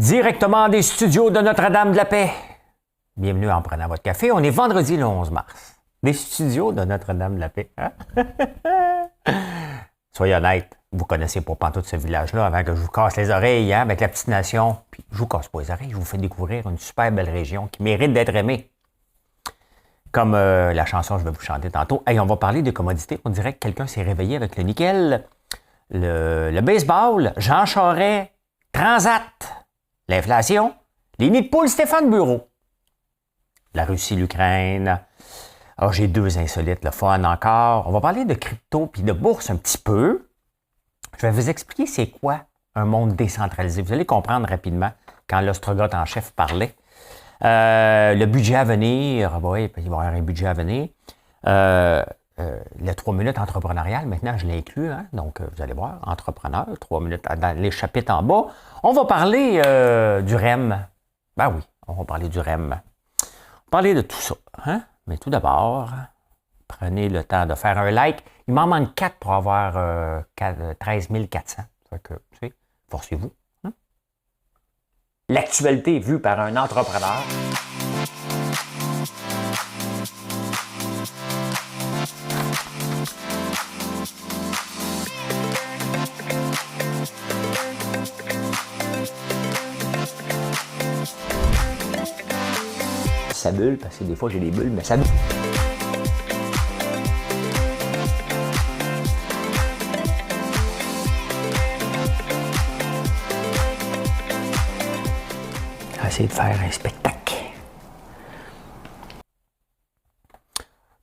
Directement des studios de Notre-Dame-de-la-Paix. Bienvenue en prenant votre café. On est vendredi le 11 mars. Des studios de Notre-Dame-de-la-Paix. Hein? Soyez honnête, vous connaissez pas pantoute ce village-là avant que je vous casse les oreilles hein, avec la petite nation. Puis je vous casse pas les oreilles, je vous fais découvrir une super belle région qui mérite d'être aimée. Comme la chanson que je vais vous chanter tantôt. Hey, on va parler de commodités. On dirait que quelqu'un s'est réveillé avec le nickel, le baseball, Jean Charest, Transat, l'inflation, les nids de poule Stéphane Bureau, la Russie, l'Ukraine. Alors, j'ai deux insolites, le fun encore. On va parler de crypto puis de bourse un petit peu. Je vais vous expliquer c'est quoi un monde décentralisé. Vous allez comprendre rapidement quand l'ostrogoth en chef parlait. Le budget à venir, oui, il va y avoir un budget à venir. Le 3 minutes entrepreneurial, maintenant je l'inclus, hein? Donc vous allez voir, entrepreneur, 3 minutes dans les chapitres en bas. On va parler du REM. Ben oui, on va parler du REM. On va parler de tout ça. Hein? Mais tout d'abord, prenez le temps de faire un like. Il m'en manque 4 pour avoir 13 400. Fait que, tu sais, forcez-vous. Hein? L'actualité vue par un entrepreneur. Ça bulle, parce que des fois j'ai des bulles, mais ça bulle. On va essayer de faire un spectacle.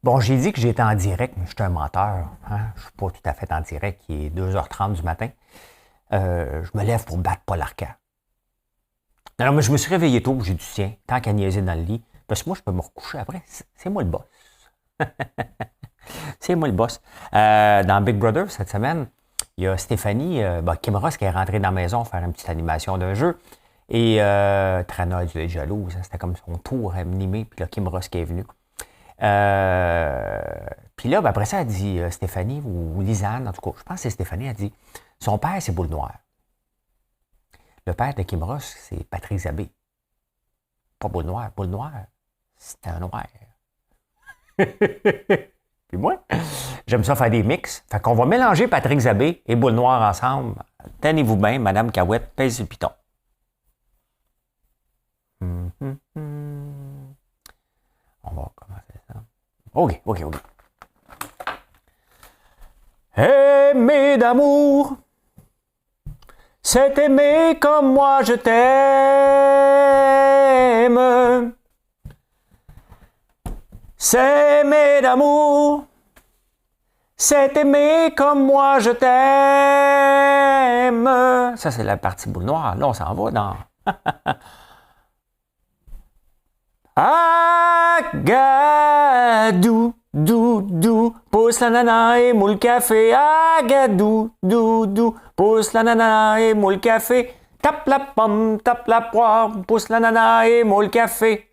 Bon, j'ai dit que j'étais en direct, mais je suis un menteur. Hein? Je ne suis pas tout à fait en direct, il est 2h30 du matin. Je me lève pour battre Paul Arcand. Non, mais je me suis réveillé tôt, j'ai dit tiens, tant qu'à niaiser dans le lit, parce que moi, je peux me recoucher après. C'est moi le boss. C'est moi le boss. Dans Big Brother, cette semaine, il y a Stéphanie, Kim Ross, qui est rentrée dans la maison faire une petite animation d'un jeu. Et Trana a dû être jalouse. Hein, c'était comme son tour animé. Puis là, Kim Ross qui est venue. Puis là, après ça, elle dit, Stéphanie ou Lisanne, en tout cas, je pense que c'est Stéphanie, elle dit, son père, c'est Boule Noire. Le père de Kim Ross, c'est Patrick Zabé. Pas Boule Noire. Boule Noire, c'est un noir. Puis moi, j'aime ça faire des mix. Fait qu'on va mélanger Patrick Zabé et Boule Noire ensemble. Tenez-vous bien, Madame Cahouette, pèse sur le piton. On va commencer ça. OK. Aimer d'amour, c'est aimer comme moi je t'aime. C'est aimer d'amour, c'est aimer comme moi je t'aime. Ça, c'est la partie boule noire. Là, on s'en va dans... Agadou, dou, pousse la nana et moule café. Agadou, dou, pousse la nana et moule café. Tape la pomme, tape la poire, pousse la nana et moule café.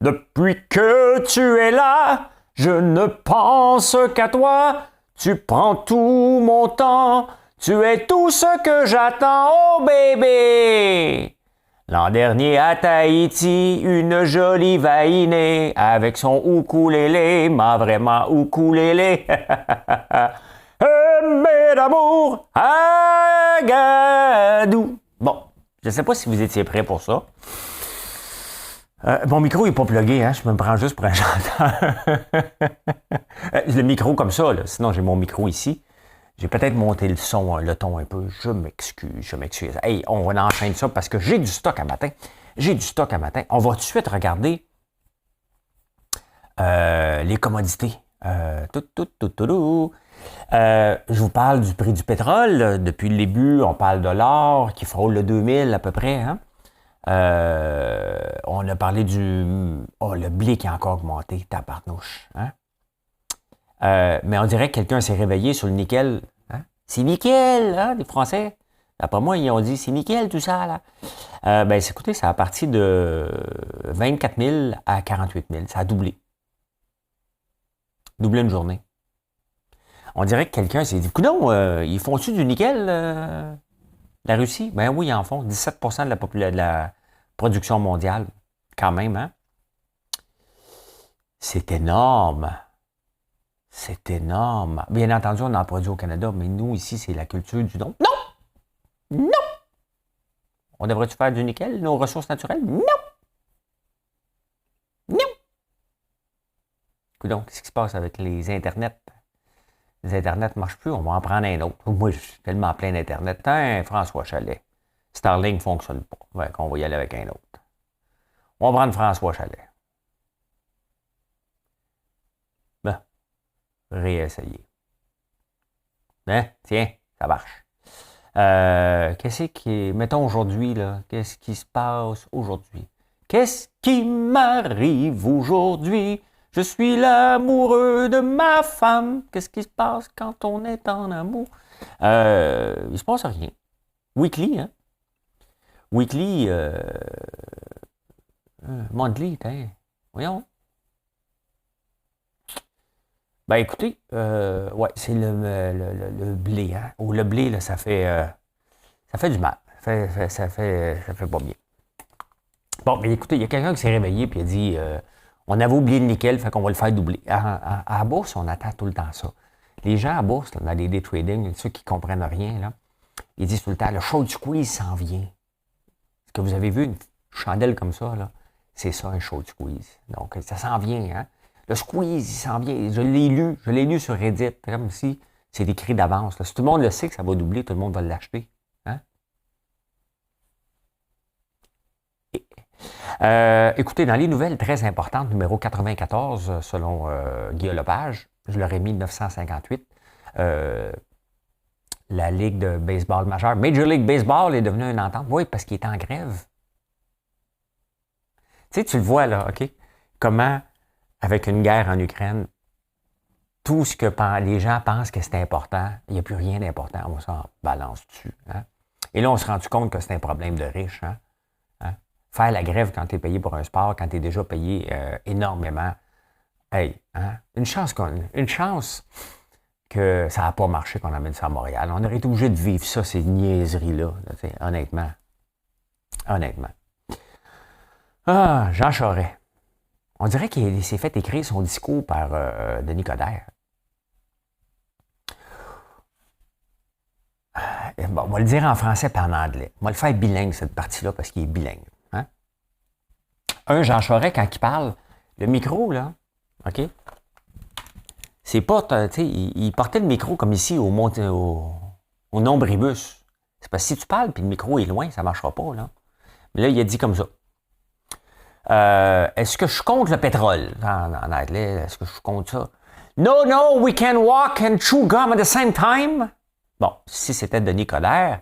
Depuis que tu es là, je ne pense qu'à toi. Tu prends tout mon temps, tu es tout ce que j'attends, oh bébé. L'an dernier à Tahiti, une jolie vaïnée avec son ukulélé m'a vraiment ukulélé. Aimer d'amour, agadou. Bon, je ne sais pas si vous étiez prêts pour ça. Mon micro n'est pas plugué, hein? Je me prends juste pour un chanteur. Le micro comme ça, là. Sinon j'ai mon micro ici. J'ai peut-être monté le son, le ton un peu. Je m'excuse. Hey, on va enchaîner ça parce que j'ai du stock à matin. On va tout de suite regarder les commodités. Je vous parle du prix du pétrole. Depuis le début, on parle de l'or qui frôle le 2000 à peu près. Hein? On a parlé le blé qui a encore augmenté, tabarnouche. Hein? Mais on dirait que quelqu'un s'est réveillé sur le nickel. Hein? C'est nickel, hein, les Français. Après moi, ils ont dit, c'est nickel tout ça, là. Écoutez, ça a parti de 24 000 à 48 000. Ça a doublé. Doublé une journée. On dirait que quelqu'un s'est dit, non, ils font-tu du nickel? La Russie, ben oui, ils en font 17% de la production mondiale, quand même, hein? C'est énorme. C'est énorme. Bien entendu, on en produit au Canada, mais nous, ici, c'est la culture du don. Non! Non! On devrait-tu faire du nickel, nos ressources naturelles? Non! Non! Donc, qu'est-ce qui se passe avec les Internets? Les Internets ne marchent plus, on va en prendre un autre. Moi, je suis tellement plein d'Internet. Tiens, François Chalet. Starlink ne fonctionne pas. Ouais, qu'on va y aller avec un autre. On va prendre François Chalet. Ben, réessayer. Hein? Tiens, ça marche. Qu'est-ce qui... Mettons aujourd'hui, là. Qu'est-ce qui se passe aujourd'hui? Qu'est-ce qui m'arrive aujourd'hui? Je suis l'amoureux de ma femme. Qu'est-ce qui se passe quand on est en amour? Il se passe rien. Weekly, hein? Weekly, monthly, hein? Voyons. Ben écoutez, ouais, c'est le blé, hein? Ou le blé, là, ça fait du mal. Ça fait pas bien. Bon, mais écoutez, il y a quelqu'un qui s'est réveillé et a dit on avait oublié le nickel, fait qu'on va le faire doubler. À la bourse, on attend tout le temps ça. Les gens à bourse, là, dans les day trading, ceux qui ne comprennent rien, là, ils disent tout le temps le short squeeze s'en vient. Est-ce que vous avez vu une chandelle comme ça, là? C'est ça, un short squeeze. Donc, ça s'en vient, hein? Le squeeze, il s'en vient. Je l'ai lu sur Reddit, comme si c'est écrit d'avance. Si tout le monde le sait que ça va doubler, tout le monde va l'acheter. Hein? Écoutez, dans les nouvelles très importantes, numéro 94, selon Guillaume Lepage, je leur ai mis 958, la Ligue de baseball majeure, Major League Baseball est devenue une entente. Oui, parce qu'il est en grève. Tu sais, tu le vois là, OK? Comment, avec une guerre en Ukraine, tout ce que les gens pensent que c'est important, il n'y a plus rien d'important. On s'en balance dessus. Hein? Et là, on se rend compte que c'est un problème de riches. Hein? Faire la grève quand tu es payé pour un sport, quand tu es déjà payé énormément. Hey, hein? Une chance que ça n'a pas marché qu'on amène ça à Montréal. On aurait été obligé de vivre ça, ces niaiseries-là, honnêtement. Honnêtement. Ah, Jean Charest. On dirait qu'il s'est fait écrire son discours par Denis Coderre. Bon, on va le dire en français et en anglais. On va le faire bilingue, cette partie-là, parce qu'il est bilingue. Hein? Jean Charest, quand il parle, le micro, là, OK? C'est pas, tu sais, il portait le micro comme ici au nombribus. C'est parce que si tu parles puis le micro est loin, ça ne marchera pas, là. Mais là, il a dit comme ça. Est-ce que je compte le pétrole? En anglais, est-ce que je compte ça? No, no, we can walk and chew gum at the same time. Bon, si c'était Denis Coderre,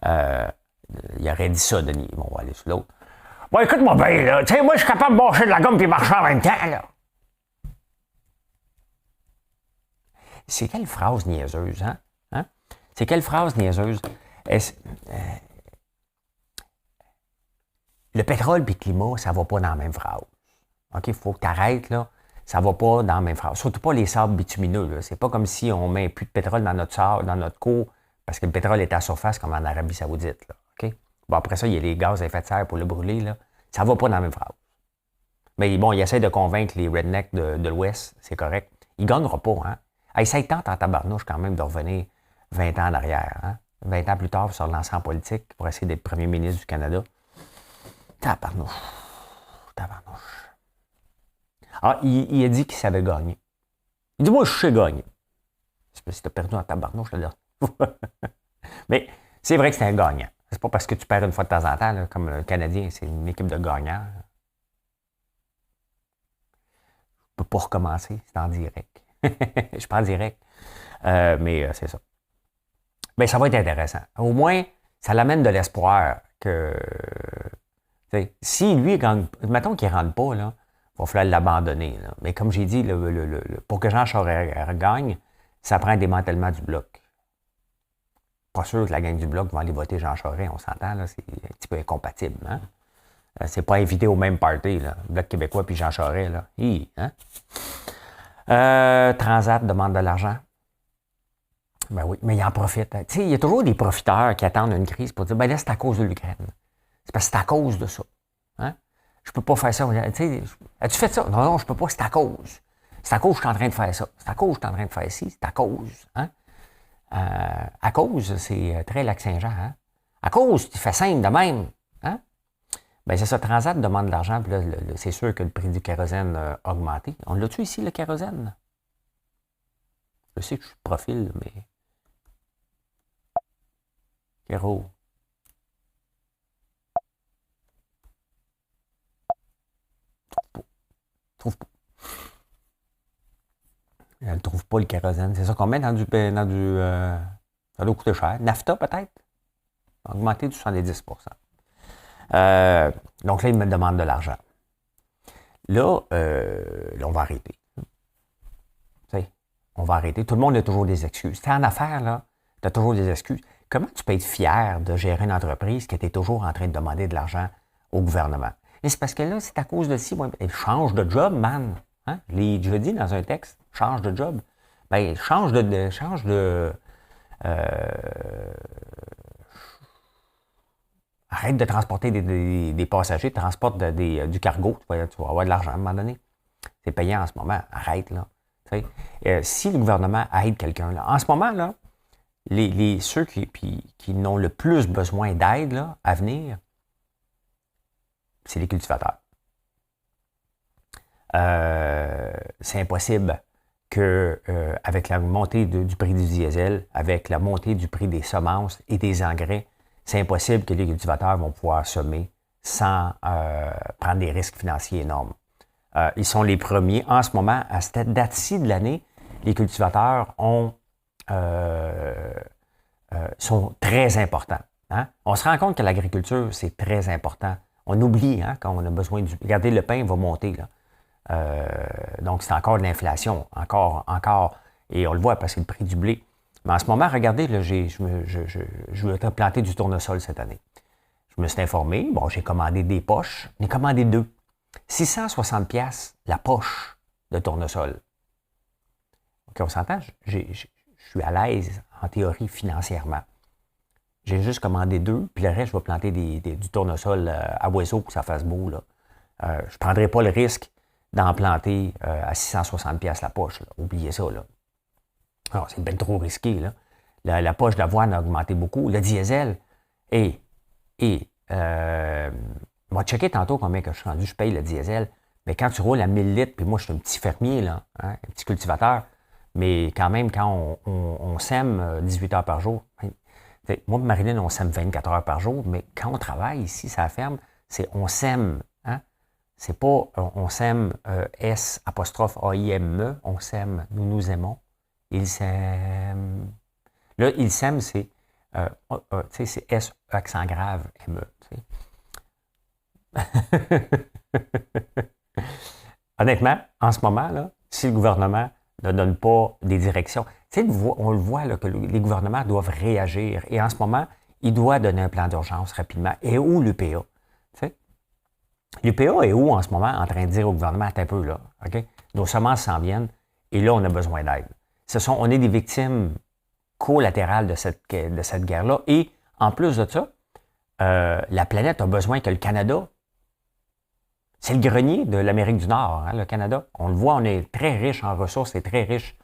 il aurait dit ça, Denis. Bon, on va aller sur l'autre. Bon, écoute-moi bien, là. Tu sais, moi, je suis capable de mâcher de la gomme et marcher en même temps, là. C'est quelle phrase niaiseuse, hein? C'est quelle phrase niaiseuse? Le pétrole et le climat, ça ne va pas dans la même phrase. OK? Il faut que tu arrêtes, là. Ça ne va pas dans la même phrase. Surtout pas les sables bitumineux, là. C'est pas comme si on met plus de pétrole dans notre sable, dans notre cour, parce que le pétrole est à surface, comme en Arabie Saoudite, là. OK? Bon, après ça, il y a les gaz à effet de serre pour le brûler, là. Ça ne va pas dans la même phrase. Mais bon, il essaie de convaincre les rednecks de l'Ouest, c'est correct. Il ne gagnera pas, hein? Hey, ça tente en tabarnouche quand même de revenir 20 ans en arrière, hein? 20 ans plus tard, pour se relancer en politique pour essayer d'être premier ministre du Canada. Tabarnouche. Ah, il a dit qu'il savait gagner. Il dit, moi, je sais gagner. C'est parce que tu as perdu en tabarnouche, là. Mais c'est vrai que c'est un gagnant. C'est pas parce que tu perds une fois de temps en temps, là, comme le Canadien, c'est une équipe de gagnants. Je peux pas recommencer, c'est en direct. Je parle direct. Mais c'est ça. Mais ça va être intéressant. Au moins, ça l'amène de l'espoir que... Si lui, mettons qu'il ne rentre pas, là, il va falloir l'abandonner. Là. Mais comme j'ai dit, pour que Jean Charest gagne, ça prend un démantèlement du bloc. Pas sûr que la gang du bloc va aller voter Jean Charest, on s'entend, là, c'est un petit peu incompatible. Hein? C'est pas invité au même party, là. Bloc québécois puis Jean Charest. Là. Hein? Transat demande de l'argent. Ben oui, mais ils en profitent. Tu sais, il y a toujours des profiteurs qui attendent une crise pour dire, ben là, c'est à cause de l'Ukraine. C'est parce que c'est à cause de ça. Hein? Je peux pas faire ça. Tu sais, as-tu fait ça? Non, non, je peux pas, c'est à cause. C'est à cause que je suis en train de faire ça. C'est à cause que je suis en train de faire ci. C'est à cause. Hein? À cause, c'est très Lac-Saint-Jean. Hein? À cause, tu fais simple de même. Hein? Ben c'est ça, Transat demande de l'argent, puis là, c'est sûr que le prix du kérosène a augmenté. On l'a-tu ici, le kérosène? Je sais que je suis profil, mais... Kéro. Trouve pas. Elle ne trouve pas le kérosène. C'est ça qu'on met dans du... ça doit coûter cher. NAFTA, peut-être? Augmenté de 70%. Donc là, il me demande de l'argent. Là, on va arrêter. T'sais, on va arrêter. Tout le monde a toujours des excuses. Tu es en affaires, là, tu as toujours des excuses. Comment tu peux être fier de gérer une entreprise qui était toujours en train de demander de l'argent au gouvernement? Et c'est parce que là, c'est à cause de ci. Change de job, man. Hein? Je l'ai déjà dit dans un texte. Change de job. Ben, arrête de transporter des passagers, transporte du cargo. Tu vas avoir de l'argent à un moment donné. C'est payant en ce moment. Arrête, là. Si le gouvernement aide quelqu'un, là, en ce moment, là, ceux qui n'ont le plus besoin d'aide là, à venir, c'est les cultivateurs. C'est impossible que, avec la montée du prix du diesel, avec la montée du prix des semences et des engrais, c'est impossible que les cultivateurs vont pouvoir semer sans prendre des risques financiers énormes. Ils sont les premiers. En ce moment, à cette date-ci de l'année, les cultivateurs sont très importants. Hein? On se rend compte que l'agriculture, c'est très important. On oublie hein, quand on a besoin du... Regardez, le pain va monter. Là. Donc, c'est encore de l'inflation. Encore. Et on le voit parce que le prix du blé. Mais en ce moment, regardez, là, je vais planter du tournesol cette année. Je me suis informé. Bon, j'ai commandé des poches. J'ai commandé 2. 660$ la poche de tournesol. OK, on s'entend? Je suis à l'aise, en théorie, financièrement. J'ai juste commandé 2, puis le reste, je vais planter du tournesol à oiseaux pour que ça fasse beau. Là. Je ne prendrai pas le risque d'en planter à 660$ la poche. Là. Oubliez ça. Là. Alors, c'est bien trop risqué. Là. La poche d'avoine a augmenté beaucoup. Le diesel, on va checker tantôt combien que je suis rendu, je paye le diesel. Mais quand tu roules à 1000 litres, puis moi, je suis un petit fermier, là, hein, un petit cultivateur, mais quand même, quand on sème 18 heures par jour, moi et Marilyn, on sème 24 heures par jour, mais quand on travaille ici, ça ferme, c'est on sème. Hein? C'est pas on sème S apostrophe A-I-M-E, on sème, nous aimons. Il sème. Là, il sème, c'est c'est S accent grave, M-E. Honnêtement, en ce moment, là, si le gouvernement ne donne pas des directions, on le voit là, que les gouvernements doivent réagir. Et en ce moment, il doit donner un plan d'urgence rapidement. Et où l'UPA? L'UPA est où en ce moment en train de dire au gouvernement, attends un peu là, OK? Nos semences s'en viennent et là, on a besoin d'aide. On est des victimes collatérales de cette guerre-là. Et en plus de ça, la planète a besoin que le Canada. C'est le grenier de l'Amérique du Nord, hein, le Canada. On le voit, on est très riche en ressources et très riche,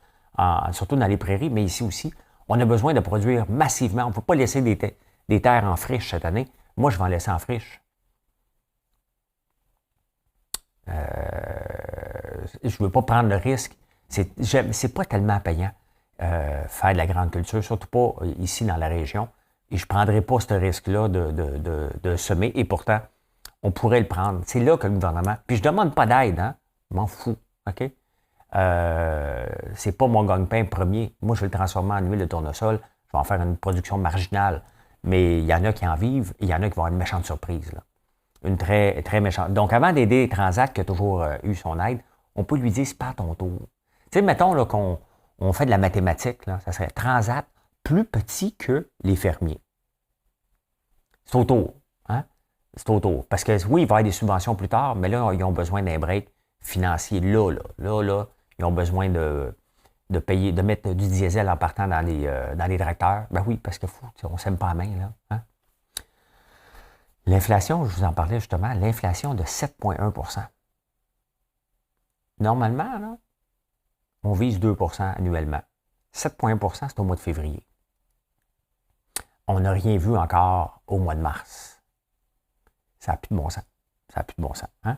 surtout dans les prairies, mais ici aussi. On a besoin de produire massivement. On ne peut pas laisser des terres en friche cette année. Moi, je vais en laisser en friche. Je ne veux pas prendre le risque. C'est pas tellement payant faire de la grande culture, surtout pas ici dans la région. Et je ne prendrai pas ce risque-là de semer. Et pourtant, on pourrait le prendre. C'est là que le gouvernement... Puis je ne demande pas d'aide, hein? Je m'en fous, OK? C'est pas mon gagne-pain premier. Moi, je vais le transformer en huile de tournesol. Je vais en faire une production marginale. Mais il y en a qui en vivent et il y en a qui vont avoir une méchante surprise. Là. Une très, très méchante. Donc, avant d'aider Transat, qui a toujours eu son aide, on peut lui dire, c'est pas à ton tour. Tu sais, mettons là, qu'on fait de la mathématique, là, ça serait Transat plus petit que les fermiers. C'est au tour. Hein? C'est au tour. Parce que oui, il va y avoir des subventions plus tard, mais là, ils ont besoin d'un break financier. Là, ils ont besoin de de mettre du diesel en partant dans les tracteurs? Ben oui, parce que on ne s'aime pas la main, là. Hein? L'inflation, je vous en parlais justement, l'inflation de 7,1 %. Normalement, là, on vise 2 % annuellement. 7,1 %, c'est au mois de février. On n'a rien vu encore au mois de mars. Ça n'a plus de bon sens. Ça n'a plus de bon sens. Hein?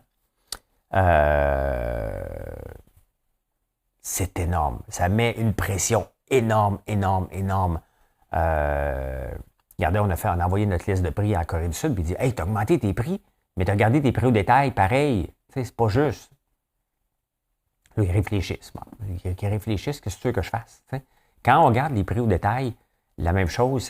C'est énorme. Ça met une pression énorme, énorme, énorme. Regardez, on a envoyé notre liste de prix en Corée du Sud, puis il dit, hey, t'as augmenté tes prix, mais t'as gardé tes prix au détail, pareil. Tu sais, c'est pas juste. Là, ils réfléchissent. Bon, ils réfléchissent, qu'est-ce que tu veux que je fasse? T'sais? Quand on regarde les prix au détail, la même chose,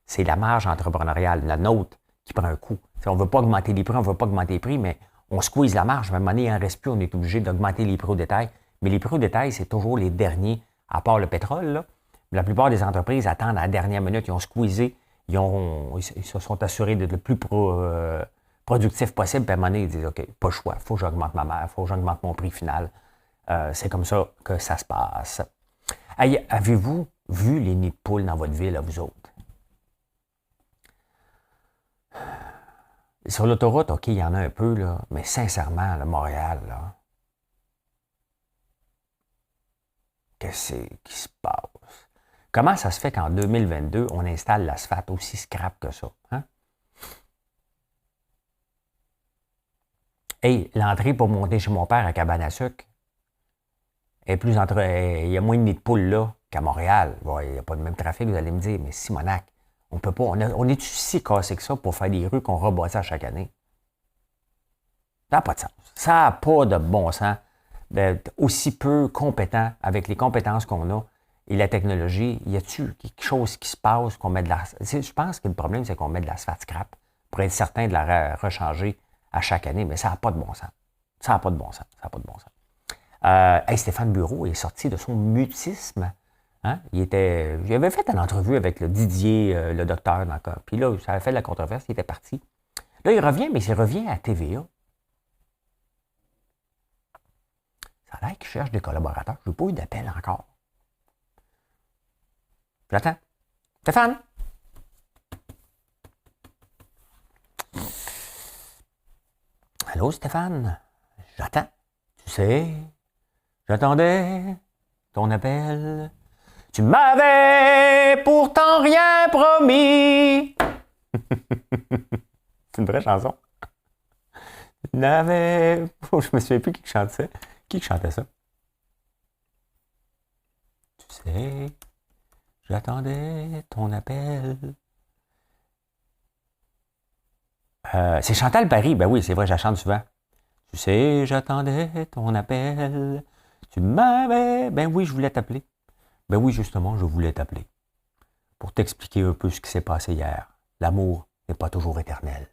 c'est la marge entrepreneuriale, la nôtre, qui prend un coup. T'sais, on ne veut pas augmenter les prix, on ne veut pas augmenter les prix, mais on squeeze la marge. À un moment donné, il en reste plus, on est obligé d'augmenter les prix au détail. Mais les prix au détail, c'est toujours les derniers, à part le pétrole. Là. La plupart des entreprises attendent à la dernière minute, ils ont squeezé, ils se sont assurés d'être le plus productif possible. Puis à un moment donné, ils disent, OK, pas le choix, il faut que j'augmente ma marge, il faut que j'augmente mon prix final. C'est comme ça que ça se passe. Hey, avez-vous vu les nids de poules dans votre ville, à vous autres? Sur l'autoroute, OK, il y en a un peu, là, mais sincèrement, là, Montréal, là, qu'est-ce qui se passe? Comment ça se fait qu'en 2022, on installe l'asphalte aussi scrap que ça? Hein? Hey, l'entrée pour monter chez mon père à Cabane-à-Sucre, il y a moins de nids de poules là qu'à Montréal. Bon, il n'y a pas le même trafic, vous allez me dire, mais Simonac, on peut pas. On est si cassé que ça pour faire des rues qu'on rebâtit à chaque année? Ça n'a pas de sens. Ça n'a pas de bon sens d'être aussi peu compétent avec les compétences qu'on a et la technologie. Y a-t-il quelque chose qui se passe qu'on met de la... Je pense que le problème, c'est qu'on met de l'asphalte scrap pour être certain de la rechanger à chaque année, mais ça n'a pas de bon sens. Ça n'a pas de bon sens. Ça n'a pas de bon sens. Stéphane Bureau est sorti de son mutisme. Hein? Il avait fait une entrevue avec le Didier, le docteur, puis là, ça avait fait de la controverse, il était parti. Là, il revient, mais il revient à TVA. Ça a l'air qu'il cherche des collaborateurs. Je n'ai pas eu d'appel encore. J'attends. Stéphane? Allô, Stéphane? J'attends. Tu sais, j'attendais ton appel. Tu m'avais pourtant rien promis. C'est une vraie chanson. Je me souviens plus qui chantait ça. Qui chantait ça? Tu sais, j'attendais ton appel. C'est Chantal Paris. Ben oui, c'est vrai, je la chante souvent. Tu sais, j'attendais ton appel. Tu m'avais... Ben oui, je voulais t'appeler. Ben oui, justement, je voulais t'appeler. Pour t'expliquer un peu ce qui s'est passé hier. L'amour n'est pas toujours éternel.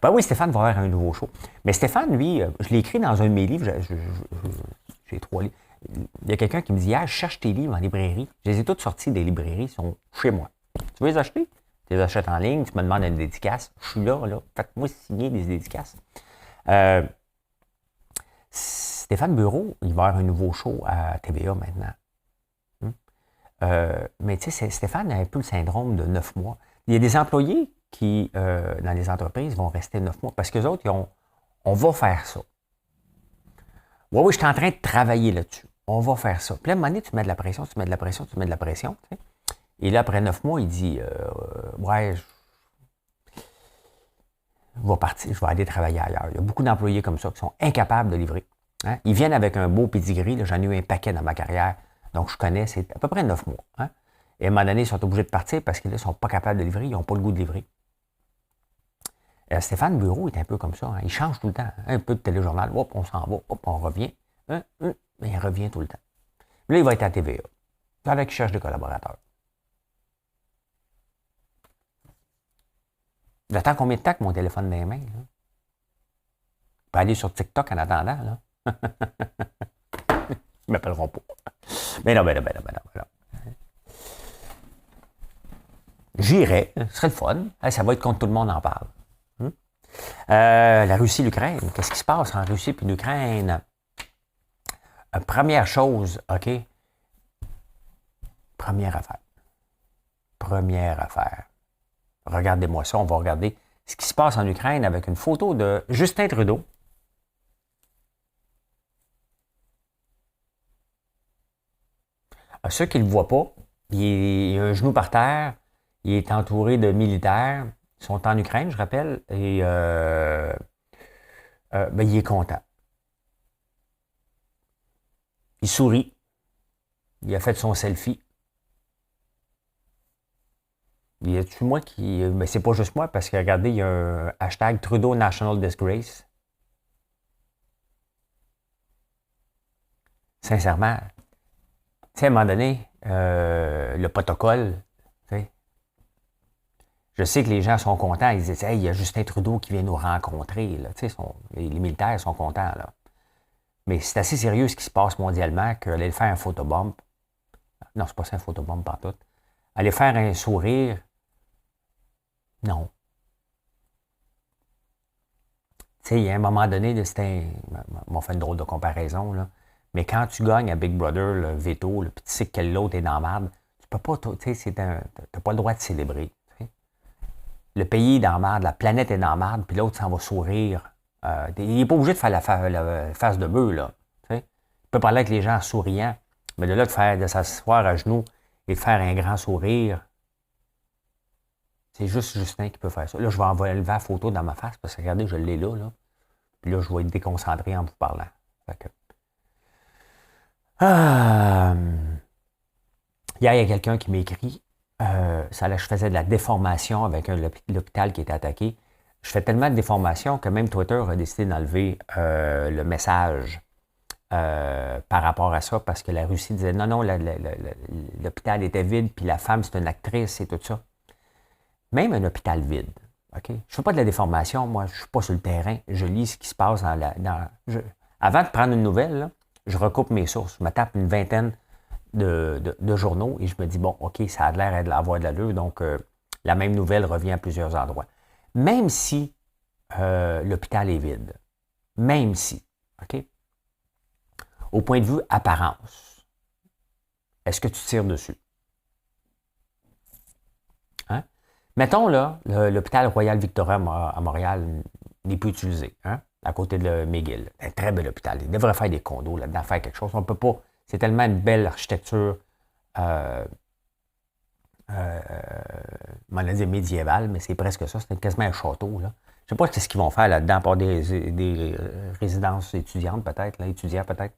Ben oui, Stéphane va avoir un nouveau show. Mais Stéphane, lui, je l'ai écrit dans un de mes livres. J'ai 3 livres. Il y a quelqu'un qui me dit, hier, je cherche tes livres en librairie. Je les ai toutes sortis des librairies, ils sont chez moi. Tu veux les acheter? Tu les achètes en ligne, tu me demandes une dédicace. Je suis là. Faites-moi signer des dédicaces. Stéphane Bureau, il va avoir un nouveau show à TVA maintenant. Mais tu sais, Stéphane a un peu le syndrome de 9 mois. Il y a des employés qui, dans les entreprises, vont rester 9 mois parce qu'eux autres, on va faire ça. Oui, je suis en train de travailler là-dessus. On va faire ça. Puis là, à un moment donné, tu mets de la pression, tu mets de la pression, tu mets de la pression. Tu sais. Et là, après 9 mois, il dit, ouais, je vais partir, je vais aller travailler ailleurs. Il y a beaucoup d'employés comme ça qui sont incapables de livrer. Hein? Ils viennent avec un beau pedigree. Là, j'en ai eu un paquet dans ma carrière. Donc, je connais, c'est à peu près 9 mois. Hein? Et à un moment donné, ils sont obligés de partir parce qu'ils ne sont pas capables de livrer. Ils n'ont pas le goût de livrer. Stéphane Bureau est un peu comme ça. Hein? Il change tout le temps. Hein? Un peu de téléjournal. Hop, on s'en va. Hop, on revient. Mais il revient tout le temps. Là, il va être à TVA. Là, il cherche des collaborateurs. J'attends combien de temps que mon téléphone dans les mains? Là? Je peux aller sur TikTok en attendant. Là. Ils ne m'appelleront pas. Mais non. J'irai. Ce serait le fun. Ça va être quand tout le monde en parle. La Russie, l'Ukraine. Qu'est-ce qui se passe en Russie et l'Ukraine? Première chose, OK? Première affaire. Première affaire. Regardez-moi ça, on va regarder ce qui se passe en Ukraine avec une photo de Justin Trudeau. Ceux qui ne le voient pas, il a un genou par terre, il est entouré de militaires, ils sont en Ukraine, je rappelle, et ben, il est content. Il sourit. Il a fait son selfie. Y a-tu moi qui. Mais c'est pas juste moi, parce que regardez, il y a un hashtag Trudeau National Disgrace. Sincèrement, tu sais, à un moment donné, le protocole, tu sais, je sais que les gens sont contents. Ils disent, hey, il y a Justin Trudeau qui vient nous rencontrer. Là. Tu sais, les militaires sont contents. Là. Mais c'est assez sérieux ce qui se passe mondialement qu'aller faire un photobomb. Non, c'est pas ça un photobomb partout. Aller faire un sourire. Non. Tu sais, il y a un moment donné, c'était. On fait une drôle de comparaison, là. Mais quand tu gagnes à Big Brother, le veto, puis tu sais que l'autre est dans la merde, tu peux pas, tu sais, t'as pas le droit de célébrer. Tu sais. Le pays est dans la merde, la planète est dans la merde, puis l'autre s'en va sourire. Il n'est pas obligé de faire la face de bœuf, là. Tu sais. Il peut parler avec les gens en souriant, mais de là, de s'asseoir à genoux et de faire un grand sourire, c'est juste Justin qui peut faire ça. Là, je vais enlever la photo dans ma face, parce que regardez, je l'ai là, là. Puis là, je vais être déconcentré en vous parlant. Fait que, hier, il y a quelqu'un qui m'écrit, je faisais de la déformation avec l'hôpital qui était attaqué. Je fais tellement de déformation que même Twitter a décidé d'enlever le message par rapport à ça, parce que la Russie disait non, non, l'hôpital était vide, puis la femme, c'est une actrice et tout ça. Même un hôpital vide, OK? Je ne fais pas de la déformation, moi, je ne suis pas sur le terrain, je lis ce qui se passe avant de prendre une nouvelle, là, je recoupe mes sources, je me tape une vingtaine de journaux et je me dis, bon, OK, ça a l'air d'avoir de l'allure, donc la même nouvelle revient à plusieurs endroits. Même si l'hôpital est vide, même si, OK? Au point de vue apparence, est-ce que tu tires dessus? Hein? Mettons, là, l'hôpital Royal Victoria à Montréal n'est plus utilisé, hein? À côté de McGill. Un très bel hôpital. Il devrait faire des condos là-dedans, faire quelque chose. On ne peut pas. C'est tellement une belle architecture, on va dire médiévale, mais c'est presque ça. C'est quasiment un château, là. Je ne sais pas ce qu'ils vont faire là-dedans, pour des résidences étudiantes, peut-être, là, étudiants, peut-être.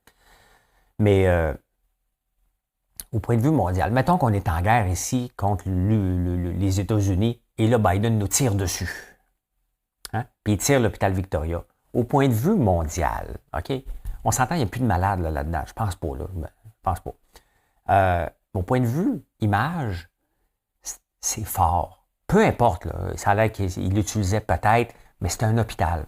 Mais au point de vue mondial, mettons qu'on est en guerre ici contre les États-Unis, et là, Biden nous tire dessus. Hein? Puis il tire l'hôpital Victoria. Au point de vue mondial, OK? On s'entend, il n'y a plus de malades là-dedans. Je pense pas, là. Je pense pas. Au point de vue image, c'est fort. Peu importe, là. Ça a l'air qu'il l'utilisait peut-être, mais c'est un hôpital.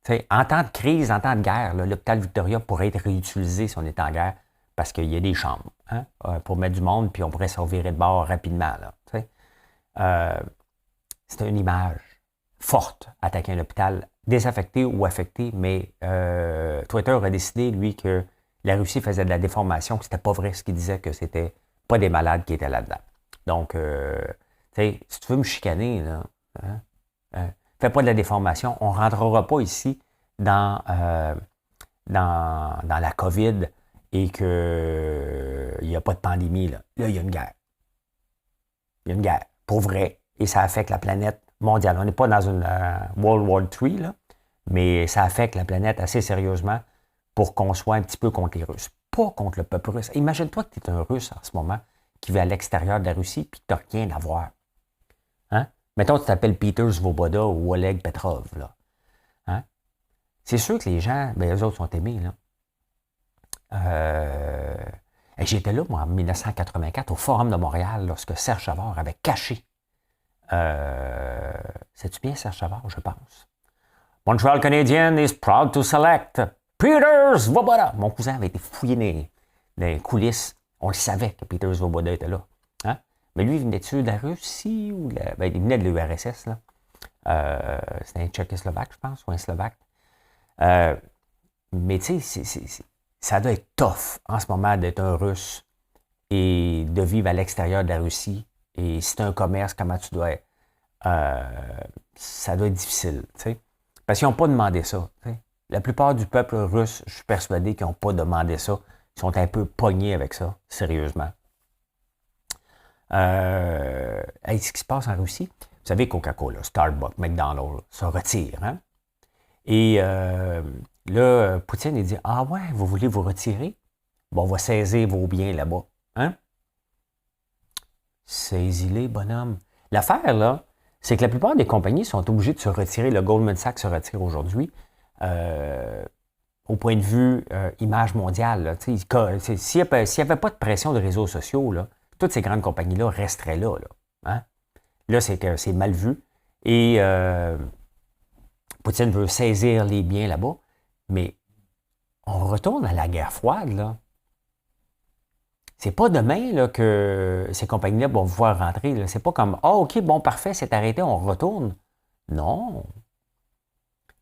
T'sais, en temps de crise, en temps de guerre, l'hôpital Victoria pourrait être réutilisé si on est en guerre, parce qu'il y a des chambres, hein, pour mettre du monde, puis on pourrait se revirer de bord rapidement. C'est une image forte, attaquer un hôpital désaffecté ou affecté, mais Twitter a décidé, lui, que la Russie faisait de la déformation, que c'était pas vrai ce qu'il disait, que c'était pas des malades qui étaient là-dedans. Donc, si tu veux me chicaner, là, fais pas de la déformation, on ne rentrera pas ici dans la COVID et qu'il n'y a pas de pandémie. Là, il y a une guerre. Il y a une guerre, pour vrai, et ça affecte la planète mondiale. On n'est pas dans une World War III, là, mais ça affecte la planète assez sérieusement pour qu'on soit un petit peu contre les Russes. Pas contre le peuple russe. Imagine-toi que tu es un Russe en ce moment qui vit à l'extérieur de la Russie et que tu n'as rien à voir. Hein? Mettons que tu t'appelles Peter Svoboda ou Oleg Petrov. Là. Hein? C'est sûr que les gens, ben, eux autres sont aimés. Là. J'étais là, moi, en 1984, au Forum de Montréal, lorsque Serge Savard avait caché. C'est-tu bien Serge Savard, je pense? Montreal Canadian is proud to select Peter Svoboda. Mon cousin avait été fouillé dans les coulisses. On le savait que Peter Svoboda était là. Hein? Mais lui, il venait-tu de la Russie ou il venait de l'URSS, là. C'était un Tchécoslovaque, je pense, ou un Slovaque. Mais tu sais, ça doit être tough en ce moment d'être un Russe et de vivre à l'extérieur de la Russie. Et si tu as un commerce, comment tu dois être? Ça doit être difficile, tu sais. Parce qu'ils n'ont pas demandé ça. T'sais. La plupart du peuple russe, je suis persuadé qu'ils n'ont pas demandé ça. Ils sont un peu pognés avec ça, sérieusement. Ce qui se passe en Russie, vous savez, Coca-Cola, Starbucks, McDonald's se retirent. Hein? Et là, Poutine, il dit, « Ah ouais, vous voulez vous retirer? Bon, on va saisir vos biens là-bas. Hein? » Saisis-les, bonhomme. L'affaire, là, c'est que la plupart des compagnies sont obligées de se retirer. Le Goldman Sachs se retire aujourd'hui. Au point de vue image mondiale, s'il n'y avait pas de pression de réseaux sociaux, là, toutes ces grandes compagnies-là resteraient là. Hein? Là, c'est que c'est mal vu. Et Poutine veut saisir les biens là-bas. Mais on retourne à la guerre froide, là. C'est pas demain là, que ces compagnies-là vont pouvoir rentrer. Là. C'est pas comme « Ah, OK, bon, parfait, c'est arrêté, on retourne. » Non.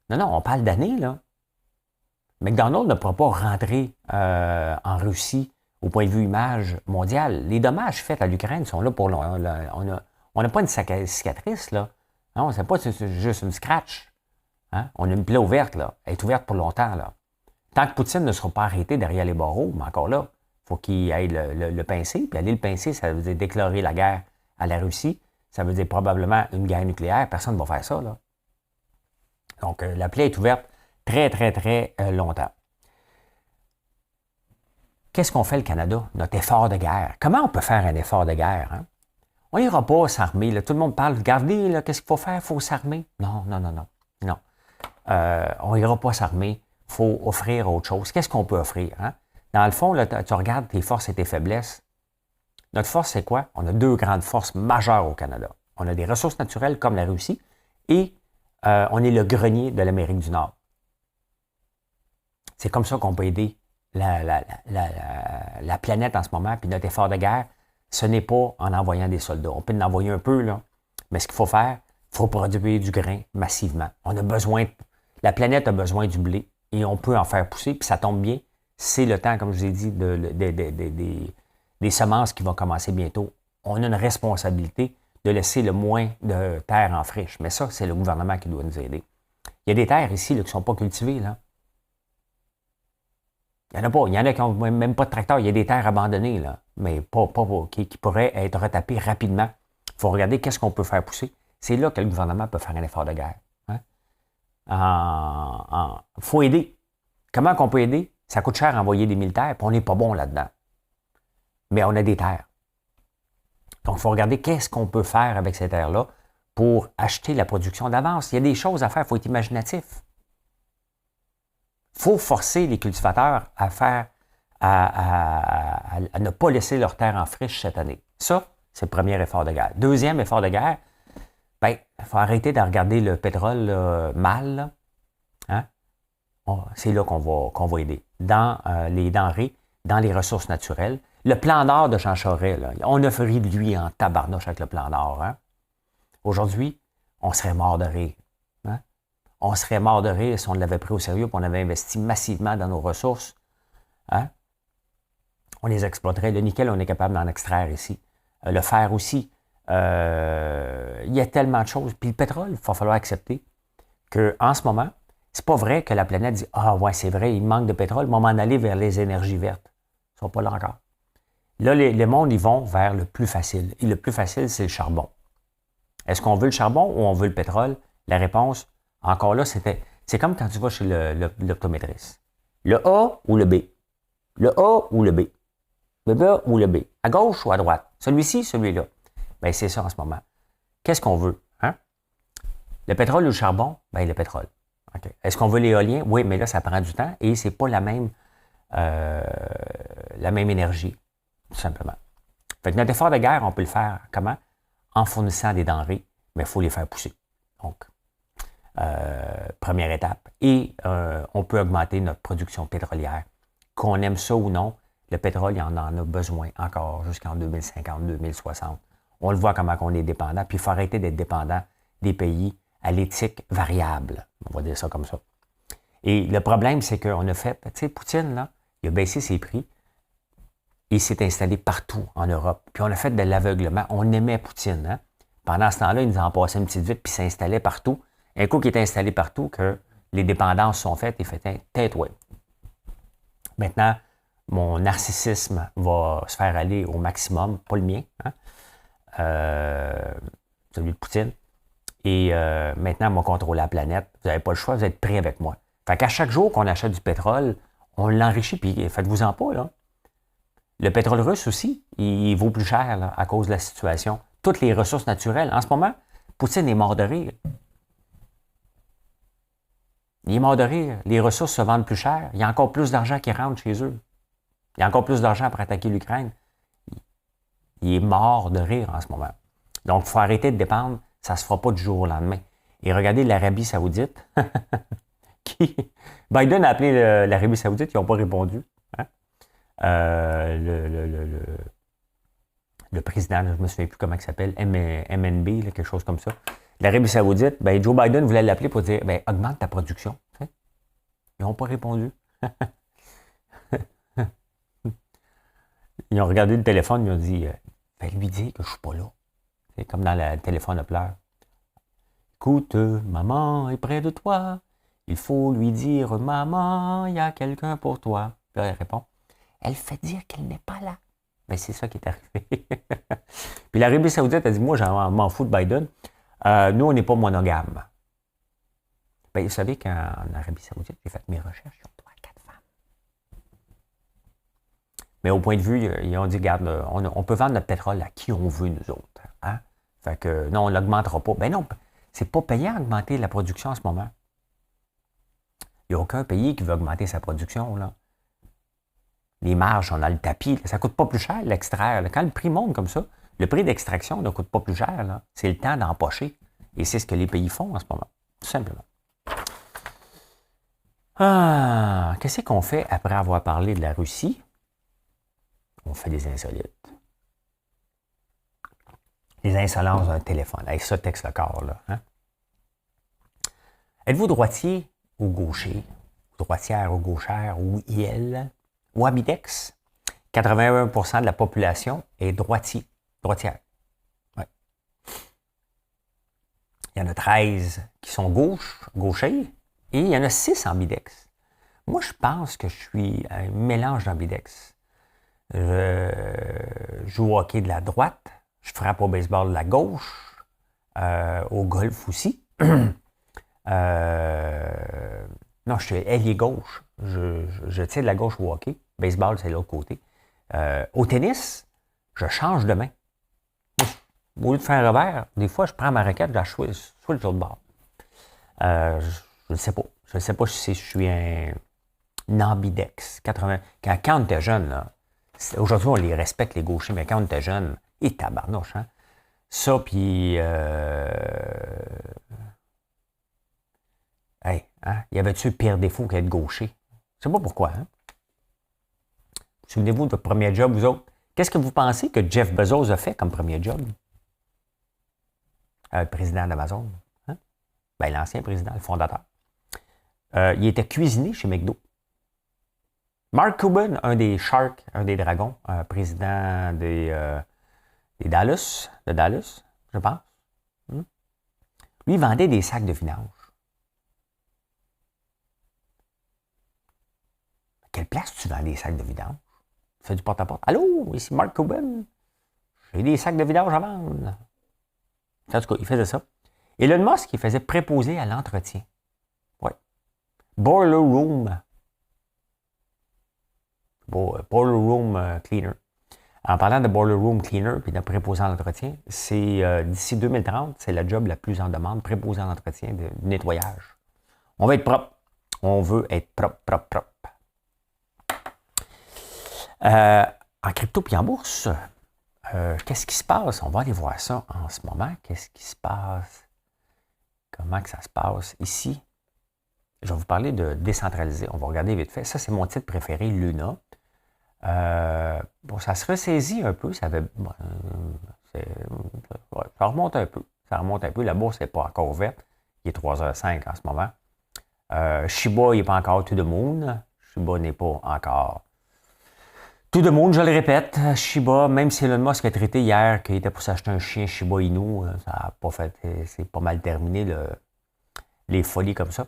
Non, on parle d'années, là. McDonald's ne pourra pas rentrer en Russie au point de vue image mondiale. Les dommages faits à l'Ukraine sont là pour... On n'a pas une cicatrice, là. Non, c'est pas juste une scratch. Hein? On a une plaie ouverte, là. Elle est ouverte pour longtemps, là. Tant que Poutine ne sera pas arrêté derrière les barreaux, mais encore là, il faut qu'il aille le pincer. Puis aller le pincer, ça veut dire déclarer la guerre à la Russie. Ça veut dire probablement une guerre nucléaire. Personne ne va faire ça, là. Donc, la plaie est ouverte très, très, très longtemps. Qu'est-ce qu'on fait, le Canada? Notre effort de guerre. Comment on peut faire un effort de guerre? Hein? On n'ira pas s'armer. Là. Tout le monde parle, regardez, là, qu'est-ce qu'il faut faire? Il faut s'armer. Non. On n'ira pas s'armer. Il faut offrir autre chose. Qu'est-ce qu'on peut offrir? Hein? Dans le fond, là, tu regardes tes forces et tes faiblesses. Notre force, c'est quoi? On a deux grandes forces majeures au Canada. On a des ressources naturelles comme la Russie et on est le grenier de l'Amérique du Nord. C'est comme ça qu'on peut aider la planète en ce moment. Puis notre effort de guerre, ce n'est pas en envoyant des soldats. On peut en envoyer un peu, là. Mais ce qu'il faut faire, il faut produire du grain massivement. On a besoin, la planète a besoin du blé et on peut en faire pousser. Puis ça tombe bien. C'est le temps, comme je vous ai dit, des semences qui vont commencer bientôt. On a une responsabilité de laisser le moins de terre en friche. Mais ça, c'est le gouvernement qui doit nous aider. Il y a des terres ici là, qui ne sont pas cultivées, là. Il n'y en a pas. Il y en a qui n'ont même pas de tracteur. Il y a des terres abandonnées, là, mais qui pourraient être retapées rapidement. Il faut regarder qu'est-ce qu'on peut faire pousser. C'est là que le gouvernement peut faire un effort de guerre. Hein? Faut aider. Comment qu'on peut aider? Ça coûte cher envoyer des militaires, puis on n'est pas bon là-dedans. Mais on a des terres. Donc, il faut regarder qu'est-ce qu'on peut faire avec ces terres-là pour acheter la production d'avance. Il y a des choses à faire, il faut être imaginatif. Il faut forcer les cultivateurs à ne pas laisser leurs terres en friche cette année. Ça, c'est le premier effort de guerre. Deuxième effort de guerre, il faut arrêter de regarder le pétrole mal. Là. Hein? C'est là qu'on va aider. Dans les denrées, dans les ressources naturelles. Le plan d'or de Jean Charest, là, on a fait de lui en tabarnouche avec le plan d'or. Hein? Aujourd'hui, on serait mort de rire. Hein? On serait mort de rire si on l'avait pris au sérieux et on avait investi massivement dans nos ressources. Hein? On les exploiterait. Le nickel, on est capable d'en extraire ici. Le fer aussi. Il y a tellement de choses. Puis le pétrole, il va falloir accepter qu'en ce moment, c'est pas vrai que la planète dit « Ah ouais, c'est vrai, il manque de pétrole, mais on va m'en aller vers les énergies vertes. » Ils ne sont pas là encore. Là, les mondes, ils vont vers le plus facile. Et le plus facile, c'est le charbon. Est-ce qu'on veut le charbon ou on veut le pétrole? La réponse, encore là, c'est comme quand tu vas chez l'optométriste. Le A ou le B? Le A ou le B? Le B ou le B? À gauche ou à droite? Celui-ci, celui-là? Bien, c'est ça en ce moment. Qu'est-ce qu'on veut? Hein? Le pétrole ou le charbon? Bien, le pétrole. Okay. Est-ce qu'on veut l'éolien? Oui, mais là, ça prend du temps et c'est pas la même énergie, tout simplement. Fait que notre effort de guerre, on peut le faire comment? En fournissant des denrées, mais il faut les faire pousser. Donc, première étape. Et on peut augmenter notre production pétrolière. Qu'on aime ça ou non, le pétrole, il en a besoin encore jusqu'en 2050, 2060. On le voit comment on est dépendant, puis il faut arrêter d'être dépendant des pays à l'éthique variable. On va dire ça comme ça. Et le problème, c'est qu'on a fait, tu sais, Poutine, là, Il a baissé ses prix. Il s'est installé partout en Europe. Puis on a fait de l'aveuglement. On aimait Poutine. Hein? Pendant ce temps-là, il nous en passait une petite vite, puis s'installait partout. Un coup qui est installé partout, que les dépendances sont faites, il fait tête ouais. Maintenant, mon narcissisme va se faire aller au maximum, pas le mien, hein? Celui de Poutine. Et maintenant, on va contrôler la planète. Vous n'avez pas le choix, vous êtes prêts avec moi. Fait qu'à chaque jour qu'on achète du pétrole, on l'enrichit, puis faites-vous-en pas, là. Le pétrole russe aussi, il vaut plus cher là, à cause de la situation. Toutes les ressources naturelles. En ce moment, Poutine est mort de rire. Il est mort de rire. Les ressources se vendent plus cher. Il y a encore plus d'argent qui rentre chez eux. Il y a encore plus d'argent pour attaquer l'Ukraine. Il est mort de rire en ce moment. Donc, il faut arrêter de dépendre. Ça ne se fera pas du jour au lendemain. Et regardez l'Arabie Saoudite. Biden a appelé l'Arabie Saoudite, ils n'ont pas répondu. Hein? Le président, je ne me souviens plus comment il s'appelle, MNB, là, quelque chose comme ça. L'Arabie Saoudite, ben, Joe Biden voulait l'appeler pour dire ben, augmente ta production. Ils n'ont pas répondu. Ils ont regardé le téléphone, ils ont dit ben, lui dire que je ne suis pas là. C'est comme dans le téléphone à pleurs. Écoute, maman est près de toi. Il faut lui dire maman, il y a quelqu'un pour toi. Puis là, elle répond elle fait dire qu'elle n'est pas là. Ben, c'est ça qui est arrivé. Puis l'Arabie Saoudite a dit moi, m'en fous de Biden. Nous, on n'est pas monogame. Ben, vous savez qu'en Arabie Saoudite, j'ai fait mes recherches, ils ont 3 à 4 femmes. Mais au point de vue, ils ont dit, regarde, on peut vendre notre pétrole à qui on veut, nous autres. Hein? Fait que non, on ne l'augmentera pas. Ben non, c'est pas payant d'augmenter la production en ce moment. Il n'y a aucun pays qui veut augmenter sa production, là. Les marges, on a le tapis. Là, ça ne coûte pas plus cher l'extraire. Quand le prix monte comme ça, le prix d'extraction ne coûte pas plus cher. Là. C'est le temps d'empocher. Et c'est ce que les pays font en ce moment. Tout simplement. Qu'est-ce qu'on fait après avoir parlé de la Russie? On fait des insolites. Les insolences d'un téléphone. Avec ça, texte le corps. Là, hein? Êtes-vous droitier ou gaucher? Droitière ou gauchère ou IL? Ou ambidex, 81% de la population est droitière. Ouais. Il y en a 13 qui sont gauchers, et il y en a 6 ambidex. Moi, je pense que je suis un mélange d'ambidex. Je joue au hockey de la droite, je frappe au baseball de la gauche, au golf aussi. Non, je suis ailier gauche. Je tire de la gauche au hockey. Baseball, c'est de l'autre côté. Au tennis, je change de main. Au lieu de faire un revers, des fois, je prends ma raquette, je la switch sur le bord. Je ne sais pas. Je ne sais pas si je suis un ambidex. 80. Quand on était jeune, là, aujourd'hui, on les respecte, les gauchers, mais quand on était jeune, et tabarnouche, hein? Ça, puis... Hey, hein? Y avait-tu pire défaut qu'être gaucher? Je ne sais pas pourquoi, hein? Souvenez-vous de votre premier job, vous autres. Qu'est-ce que vous pensez que Jeff Bezos a fait comme premier job? Le président d'Amazon. Hein? Ben, l'ancien président, le fondateur. Il était cuisinier chez McDo. Mark Cuban, un des Sharks, un des Dragons, président des Dallas, je pense. Lui, il vendait des sacs de vidange. À quelle place tu vends des sacs de vidange? Tu fais du porte-à-porte. Allô, ici Mark Cuban. J'ai des sacs de vidange à vendre. En tout cas, il faisait ça. Elon Musk, il faisait préposer à l'entretien. Oui. Boiler room. Boiler room cleaner. En parlant de boiler room cleaner puis de préposé à l'entretien, c'est d'ici 2030, c'est la job la plus en demande, préposé à l'entretien de nettoyage. On va être propre. On veut être propre. En crypto puis en bourse, qu'est-ce qui se passe? On va aller voir ça en ce moment. Qu'est-ce qui se passe? Comment que ça se passe ici? Je vais vous parler de décentraliser. On va regarder vite fait. Ça, c'est mon titre préféré, Luna. Bon, ça se ressaisit un peu. Ça remonte un peu. La bourse n'est pas encore ouverte. Il est 3h05 en ce moment. Shiba, il n'est pas encore to the moon. Shiba n'est pas encore Tout le monde, je le répète, Shiba, même si Elon Musk a traité hier qu'il était pour s'acheter un chien Shiba Inu, ça n'a pas fait, c'est pas mal terminé les folies comme ça.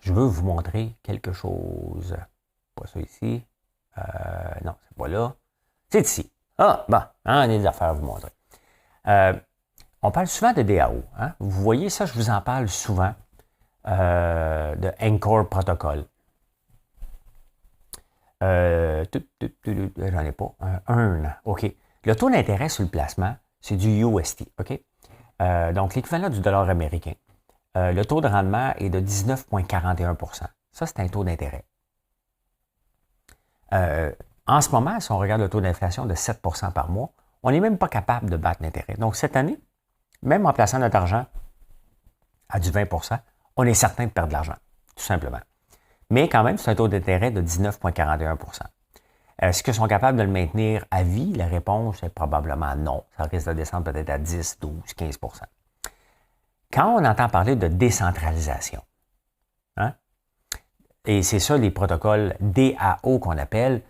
Je veux vous montrer quelque chose. Pas ça ici. Non, c'est pas là. C'est ici. Ah, bon, on a des affaires à vous montrer. On parle souvent de DAO. Hein? Vous voyez ça, je vous en parle souvent de Anchor Protocol. J'en ai pas. OK. Le taux d'intérêt sur le placement, c'est du UST. OK? Donc, l'équivalent du dollar américain. Le taux de rendement est de 19,41 %. Ça, c'est un taux d'intérêt. En ce moment, si on regarde le taux d'inflation de 7 % par mois, on n'est même pas capable de battre l'intérêt. Donc, cette année, même en plaçant notre argent à du 20 %, on est certain de perdre de l'argent, tout simplement. Mais quand même, c'est un taux d'intérêt de 19,41 %. Est-ce qu'ils sont capables de le maintenir à vie? La réponse est probablement non. Ça risque de descendre peut-être à 10, 12, 15 %. Quand on entend parler de décentralisation, hein, et c'est ça les protocoles DAO qu'on appelle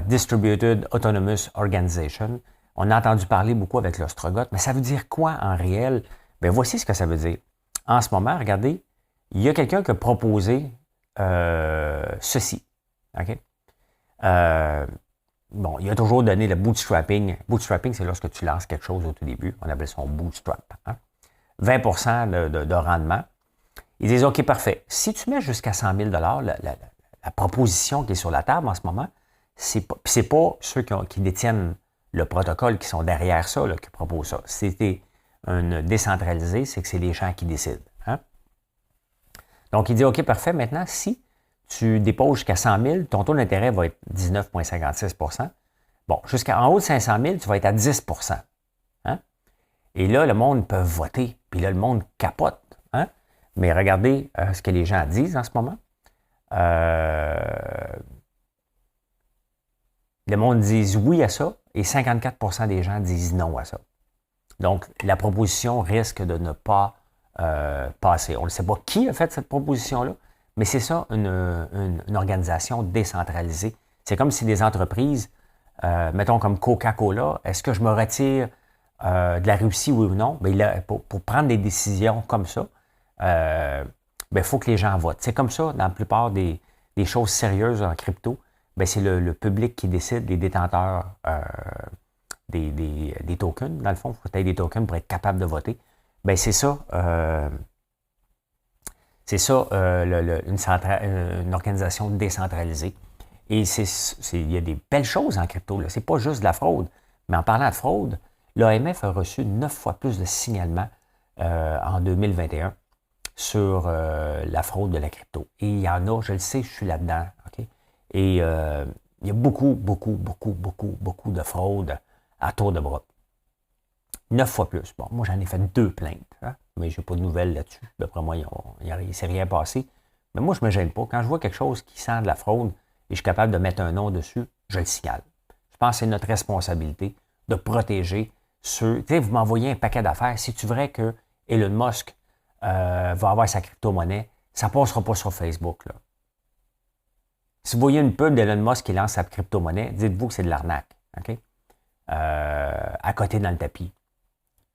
Distributed Autonomous Organization, on a entendu parler beaucoup avec l'Ostrogoth, mais ça veut dire quoi en réel? Bien, voici ce que ça veut dire. En ce moment, regardez, il y a quelqu'un qui a proposé ceci. OK? Bon, il a toujours donné le bootstrapping. Bootstrapping, c'est lorsque tu lances quelque chose au tout début. On appelle ça un bootstrap. Hein? 20 % de rendement. Ils disent, OK, parfait. Si tu mets jusqu'à 100 000 la proposition qui est sur la table en ce moment, c'est pas ceux qui détiennent le protocole qui sont derrière ça, là, qui proposent ça. C'était un décentralisé, c'est que c'est les gens qui décident. Hein? Donc, il dit, OK, parfait. Maintenant, si tu déposes jusqu'à 100 000, ton taux d'intérêt va être 19,56 %. Bon, jusqu'en haut de 500 000, tu vas être à 10 %. Hein? Et là, le monde peut voter. Puis là, le monde capote. Hein? Mais regardez ce que les gens disent en ce moment. Le monde dit oui à ça et 54 % des gens disent non à ça. Donc, la proposition risque de ne pas passer. On ne sait pas qui a fait cette proposition-là, mais c'est ça, une organisation décentralisée. C'est comme si des entreprises, mettons comme Coca-Cola, est-ce que je me retire de la Russie, oui ou non? Bien, là, pour prendre des décisions comme ça, il faut que les gens votent. C'est comme ça dans la plupart des choses sérieuses en crypto. Bien, c'est le public qui décide, les détenteurs des tokens. Dans le fond, il faut que tu aies des tokens pour être capable de voter. Bien, c'est ça. Une organisation décentralisée. Et il y a des belles choses en crypto. Ce n'est pas juste de la fraude. Mais en parlant de fraude, l'AMF a reçu 9 fois plus de signalements en 2021 sur la fraude de la crypto. Et il y en a, je le sais, je suis là-dedans. Okay? Et il y a beaucoup de fraude à tour de bras. 9 fois plus. Bon, moi, j'en ai fait 2 plaintes, hein, mais je n'ai pas de nouvelles là-dessus. D'après moi, il ne s'est rien passé. Mais moi, je ne me gêne pas. Quand je vois quelque chose qui sent de la fraude et je suis capable de mettre un nom dessus, je le signale. Je pense que c'est notre responsabilité de protéger ceux... Tu sais, vous m'envoyez un paquet d'affaires. Si tu vrai que Elon Musk va avoir sa crypto-monnaie, ça ne passera pas sur Facebook, là. Si vous voyez une pub d'Elon Musk qui lance sa crypto-monnaie, dites-vous que c'est de l'arnaque. OK? À côté dans le tapis.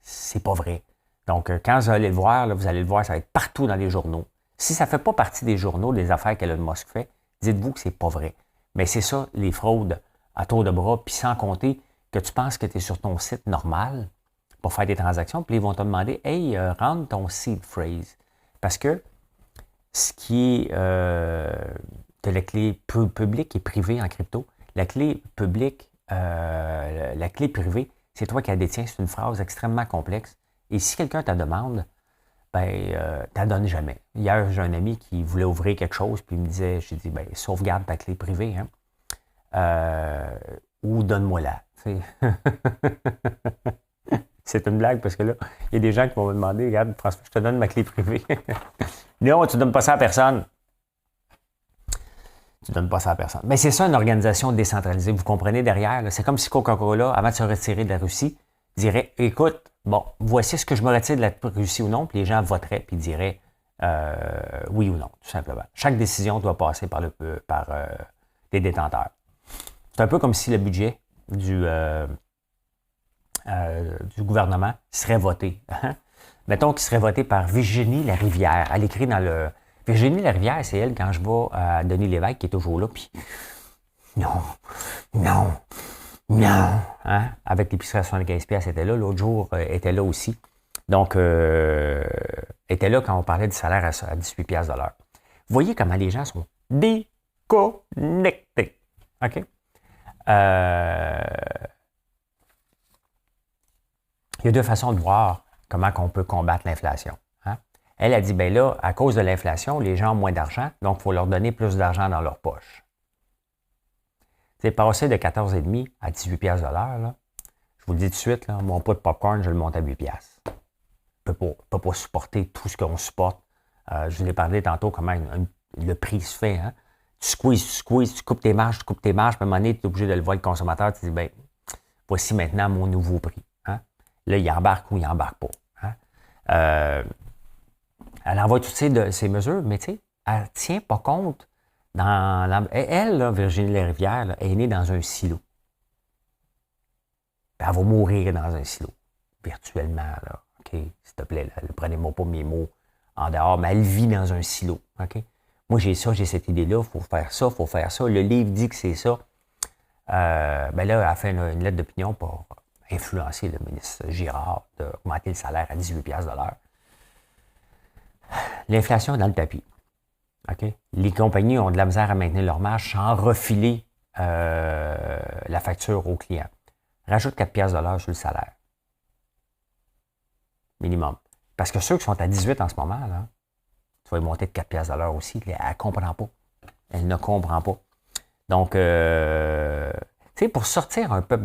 C'est pas vrai. Donc, quand vous allez le voir, là, vous allez le voir, ça va être partout dans les journaux. Si ça ne fait pas partie des journaux, des affaires qu'Elon Musk fait, dites-vous que c'est pas vrai. Mais c'est ça, les fraudes à tour de bras, puis sans compter que tu penses que tu es sur ton site normal pour faire des transactions, puis ils vont te demander « Hey, rentre ton seed phrase ». Parce que ce qui est de la clé publique et privée en crypto, la clé publique, la clé privée, c'est toi qui la détiens. C'est une phrase extrêmement complexe. Et si quelqu'un te demande, ben, tu la donnes jamais. Hier, j'ai un ami qui voulait ouvrir quelque chose, puis il me disait, j'ai dit, ben, sauvegarde ta clé privée, hein, ou donne-moi-la. C'est une blague parce que là, il y a des gens qui vont me demander, regarde, François, je te donne ma clé privée. Non, tu ne donnes pas ça à personne. Tu ne donnes pas ça à personne. Mais c'est ça, une organisation décentralisée. Vous comprenez derrière, là, c'est comme si Coca-Cola, avant de se retirer de la Russie, dirait, écoute, bon, voici ce que je me retire de la Russie ou non, puis les gens voteraient, puis diraient oui ou non, tout simplement. Chaque décision doit passer par les détenteurs. C'est un peu comme si le budget du gouvernement serait voté. Mettons qu'il serait voté par Virginie Larivière. Elle écrit dans le... Virginie Larivière, c'est elle, quand je vais à Denis Lévesque, qui est toujours là, puis non, non, non. Hein? Avec l'épicerie à 75$, elle était là. L'autre jour, elle était là aussi. Donc, elle était là quand on parlait du salaire à 18$ de l'heure. Vous voyez comment les gens sont déconnectés. OK? Il y a deux façons de voir comment on peut combattre l'inflation. Hein? Elle a dit, bien là, à cause de l'inflation, les gens ont moins d'argent, donc il faut leur donner plus d'argent dans leur poche. C'est passer de 14,5 à 18$ de l'heure, là. Je vous le dis tout de suite, là, mon pot de popcorn, je le monte à 8$. Je ne peux pas supporter tout ce qu'on supporte. Je vous ai parlé tantôt comment le prix se fait. Hein? Tu squeezes, tu coupes tes marges, puis à un moment donné, tu es obligé de le voir le consommateur, tu te dis, bien, voici maintenant mon nouveau prix. Hein? Là, il embarque ou il n'embarque pas. Hein? Elle envoie toutes ces mesures, mais tu sais, elle ne tient pas compte. Elle, là, Virginie Larivière, là, est née dans un silo. Puis elle va mourir dans un silo, virtuellement. Là. OK? S'il te plaît, là, prenez-moi pas mes mots en dehors, mais elle vit dans un silo. OK? Moi, j'ai cette idée-là, il faut faire ça, il faut faire ça. Le livre dit que c'est ça. Ben là, elle a fait une lettre d'opinion pour influencer le ministre Girard d'augmenter le salaire à 18$ de l'heure. L'inflation est dans le tapis. Okay? Les compagnies ont de la misère à maintenir leur marge sans refiler la facture aux clients. Rajoute 4$ de l'heure sur le salaire. Minimum. Parce que ceux qui sont à 18 en ce moment, là, tu vas y monter de 4$ de l'heure aussi. Elle ne comprend pas. Elle ne comprend pas. Donc, tu sais, pour sortir un peu,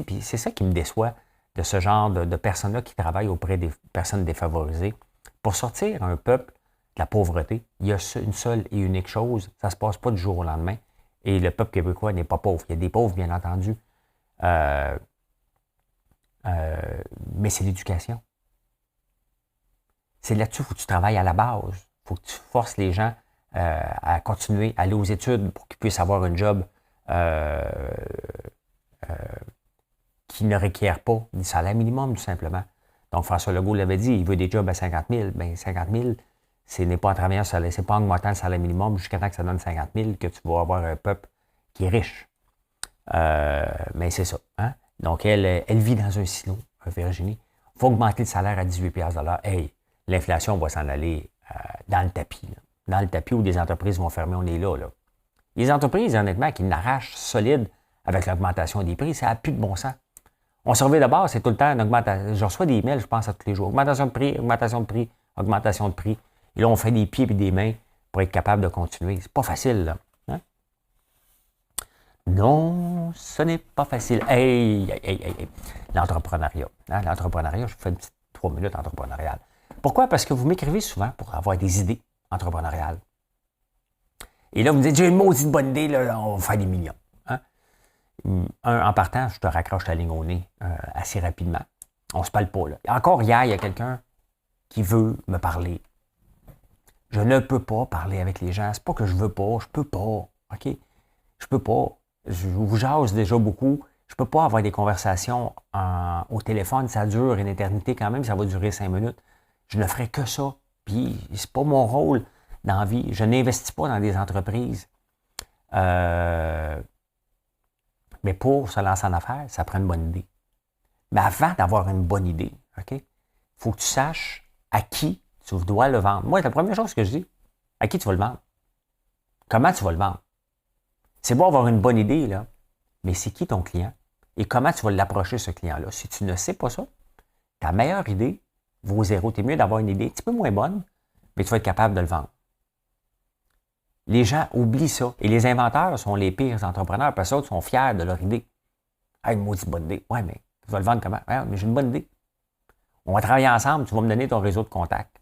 puis c'est ça qui me déçoit de ce genre de personnes-là qui travaillent auprès des personnes défavorisées. Pour sortir un peuple de la pauvreté, il y a une seule et unique chose, ça ne se passe pas du jour au lendemain. Et le peuple québécois n'est pas pauvre. Il y a des pauvres, bien entendu. Mais c'est l'éducation. C'est là-dessus qu'il faut que tu travailles à la base. Il faut que tu forces les gens à continuer, à aller aux études pour qu'ils puissent avoir un job qui ne requiert pas du salaire minimum, tout simplement. Donc, François Legault l'avait dit, il veut des jobs à 50 000. Bien, 50 000, ce n'est pas en travaillant sur c'est pas en augmentant le salaire minimum jusqu'à temps que ça donne 50 000 que tu vas avoir un peuple qui est riche. Mais c'est ça. Hein? Donc, elle vit dans un silo, Virginie. Il faut augmenter le salaire à 18$ de l'heure. Hey, l'inflation va s'en aller dans le tapis. Là. Dans le tapis où des entreprises vont fermer, on est là. Les entreprises, honnêtement, qui n'arrachent solide avec l'augmentation des prix, ça n'a plus de bon sens. On se revient d'abord, c'est tout le temps une augmentation. Je reçois des emails, je pense, à tous les jours. Augmentation de prix, augmentation de prix, augmentation de prix. Et là, on fait des pieds et des mains pour être capable de continuer. C'est pas facile, là. Hein? Non, ce n'est pas facile. Hey. L'entrepreneuriat. Hein? L'entrepreneuriat, je vous fais une petite 3 minutes entrepreneuriale. Pourquoi? Parce que vous m'écrivez souvent pour avoir des idées entrepreneuriales. Et là, vous me dites, j'ai une maudite bonne idée, là, on va faire des millions. Hein? En partant, je te raccroche la ligne au nez assez rapidement. On ne se parle pas. Là. Encore hier, il y a quelqu'un qui veut me parler. Je ne peux pas parler avec les gens. C'est pas que je veux pas, je peux pas. OK? Je peux pas. Je vous jase déjà beaucoup. Je peux pas avoir des conversations au téléphone. Ça dure une éternité quand même. Ça va durer 5 minutes. Je ne ferai que ça. Puis, c'est pas mon rôle dans la vie. Je n'investis pas dans des entreprises. Mais pour se lancer en affaires, ça prend une bonne idée. Mais avant d'avoir une bonne idée, OK? Il faut que tu saches à qui tu dois le vendre. Moi, la première chose que je dis, à qui tu vas le vendre? Comment tu vas le vendre? C'est beau avoir une bonne idée, là, mais c'est qui ton client? Et comment tu vas l'approcher, ce client-là? Si tu ne sais pas ça, ta meilleure idée vaut zéro. Tu es mieux d'avoir une idée un petit peu moins bonne, mais tu vas être capable de le vendre. Les gens oublient ça. Et les inventeurs sont les pires entrepreneurs parce que les autres sont fiers de leur idée. Ah, une maudite bonne idée. Ouais, mais tu vas le vendre comment? Ouais, mais j'ai une bonne idée. On va travailler ensemble, tu vas me donner ton réseau de contacts.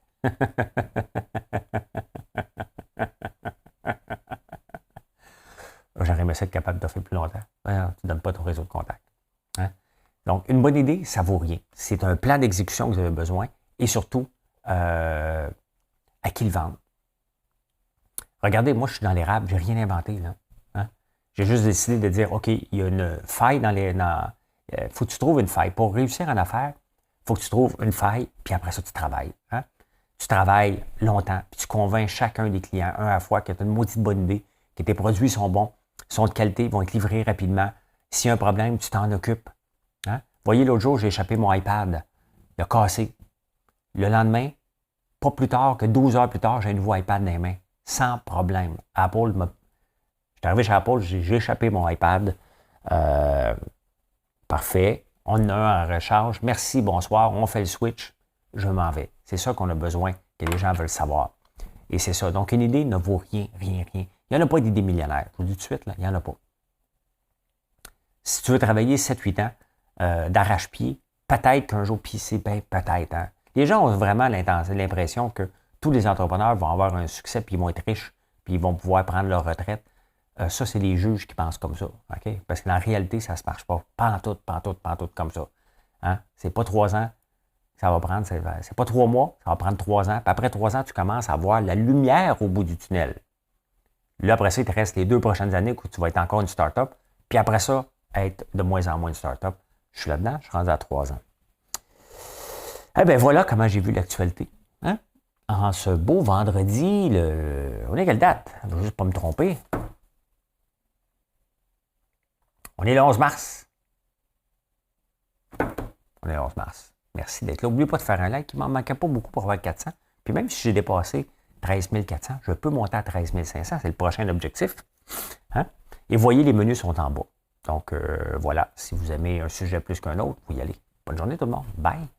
J'aurais aimé ça être capable de faire plus longtemps. Ouais, tu ne donnes pas ton réseau de contacts. Hein? Donc, une bonne idée, ça ne vaut rien. C'est un plan d'exécution que vous avez besoin et surtout, à qui le vendre. Regardez, moi, je suis dans l'érable, je n'ai rien inventé. Là. Hein? J'ai juste décidé de dire, OK, il y a une faille faut que tu trouves une faille. Pour réussir en affaires, il faut que tu trouves une faille, puis après ça, tu travailles. Hein? Tu travailles longtemps, puis tu convaincs chacun des clients, un à la fois, que tu as une maudite bonne idée, que tes produits sont bons, sont de qualité, vont être livrés rapidement. S'il y a un problème, tu t'en occupes. Hein? Vous voyez, l'autre jour, j'ai échappé mon iPad. Il a cassé. Le lendemain, pas plus tard que 12 heures plus tard, j'ai un nouveau iPad dans les mains. Sans problème. Apple m'a... J'étais arrivé chez Apple, j'ai échappé mon iPad. Parfait. On en a un en recharge. Merci, bonsoir. On fait le switch. Je m'en vais. C'est ça qu'on a besoin, que les gens veulent savoir. Et c'est ça. Donc, une idée ne vaut rien, rien, rien. Il n'y en a pas d'idée millionnaire. Je vous le dis tout de suite, là, il n'y en a pas. Si tu veux travailler 7-8 ans d'arrache-pied, peut-être qu'un jour, puis c'est ben, peut-être. Hein. Les gens ont vraiment l'impression que tous les entrepreneurs vont avoir un succès, puis ils vont être riches, puis ils vont pouvoir prendre leur retraite. Ça, c'est les juges qui pensent comme ça. Okay? Parce que dans la réalité, ça ne se marche pas. Pantoute comme ça. Hein? C'est pas 3 ans, ça va prendre, c'est pas 3 mois, ça va prendre 3 ans. Puis après 3 ans, tu commences à voir la lumière au bout du tunnel. Là, après ça, il te reste les 2 prochaines années où tu vas être encore une start-up. Puis après ça, être de moins en moins une start-up. Je suis là-dedans, je suis rendu à 3 ans. Eh bien, voilà comment j'ai vu l'actualité. Hein? En ce beau vendredi, on est quelle date? Je ne veux juste pas me tromper. On est le 11 mars. On est le 11 mars. Merci d'être là. N'oubliez pas de faire un like. Il ne m'en manquait pas beaucoup pour avoir 400. Puis même si j'ai dépassé 13 400, je peux monter à 13 500. C'est le prochain objectif. Hein? Et voyez, les menus sont en bas. Donc, voilà. Si vous aimez un sujet plus qu'un autre, vous y allez. Bonne journée tout le monde. Bye.